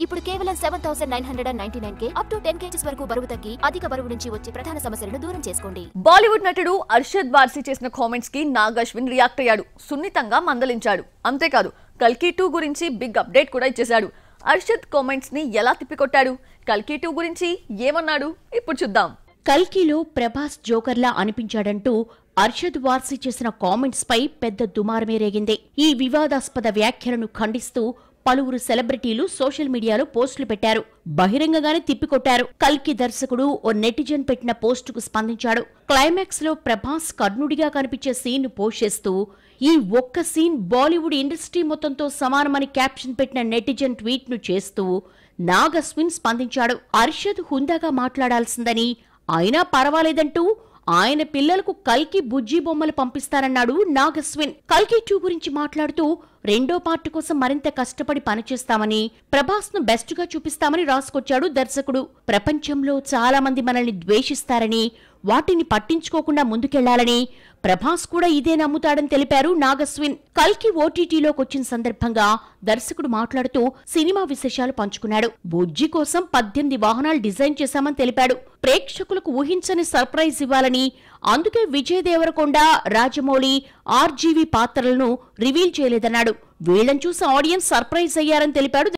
ఇప్పుడు కేవలం 7999K up to 10 kgs వరకు బరువు తగ్గి అధిక బరువు నుంచి వచ్చే ప్రధాన సమస్యలను దూరం చేసుకోండి. బాలీవుడ్ నటుడు అర్షద్ వార్సీ చేసిన కామెంట్స్ కి నాగ్ అశ్విన్ రియాక్ట్ అయ్యాడు. సున్నితంగా మందలించాడు. అంతేకాదు కల్కి 2 గురించి బిగ్ అప్డేట్ కూడా ఇచ్చేశాడు. అర్షద్ కామెంట్స్ ని ఎలా తిప్పికొట్టాడు, కల్కి 2 గురించి ఏమన్నాడు ఇప్పుడు చూద్దాం. కల్కిలో ప్రభాస్ జోకర్లా అనిపించాడంటూ అర్షద్ వార్సీ చేసిన కామెంట్స్ పై పెద్ద దుమారమే రేగింది. ఈ వివాదాస్పద వ్యాఖ్యలను ఖండిస్తూ పలువురు సెలబ్రిటీలు సోషల్ మీడియాలో పోస్టులు పెట్టారు. బహిరంగంగానే తిప్పికొట్టారు. కల్కి దర్శకుడు ఓ నెటిజన్ పెట్టిన పోస్టుకు స్పందించాడు. క్లైమాక్స్ లో ప్రభాస్ కర్ణుడిగా కనిపించే సీన్ పోస్ట్ చేస్తూ ఈ ఒక్క సీన్ బాలీవుడ్ ఇండస్ట్రీ మొత్తంతో సమానమని క్యాప్షన్ పెట్టిన నెటిజన్ ట్వీట్ ను చేస్తూ నాగ్ అశ్విన్ స్పందించాడు. అర్షద్ హుందాగా మాట్లాడాల్సిందని, అయినా పర్వాలేదంటూ ఆయన పిల్లలకు కల్కి బుజ్జి బొమ్మలు పంపిస్తారన్నాడు నాగ్ అశ్విన్. కల్కి 2 గురించి మాట్లాడుతూ రెండో పార్ట్ కోసం మరింత కష్టపడి పనిచేస్తామని, ప్రభాస్ ను బెస్ట్ గా చూపిస్తామని రాసుకొచ్చాడు దర్శకుడు. ప్రపంచంలో చాలా మంది మనల్ని ద్వేషిస్తారని, వాటిని పట్టించుకోకుండా ముందుకెళ్లాలని ప్రభాస్ కూడా ఇదే నమ్ముతాడని తెలిపారు నాగ్ అశ్విన్. కల్కి ఓటీటీలోకి వచ్చిన సందర్భంగా దర్శకుడు మాట్లాడుతూ సినిమా విశేషాలు పంచుకున్నాడు. బుజ్జి కోసం 18 వాహనాలు డిజైన్ చేశామని తెలిపాడు. ప్రేక్షకులకు ఊహించని సర్ప్రైజ్ ఇవ్వాలని, అందుకే విజయ్ దేవరకొండ, రాజమౌళి, ఆర్జీవీ పాత్రలను రివీల్ చేయలేదన్నాడు. వీళ్లను చూసి ఆడియన్స్ సర్ప్రైజ్ అయ్యారని తెలిపాడు.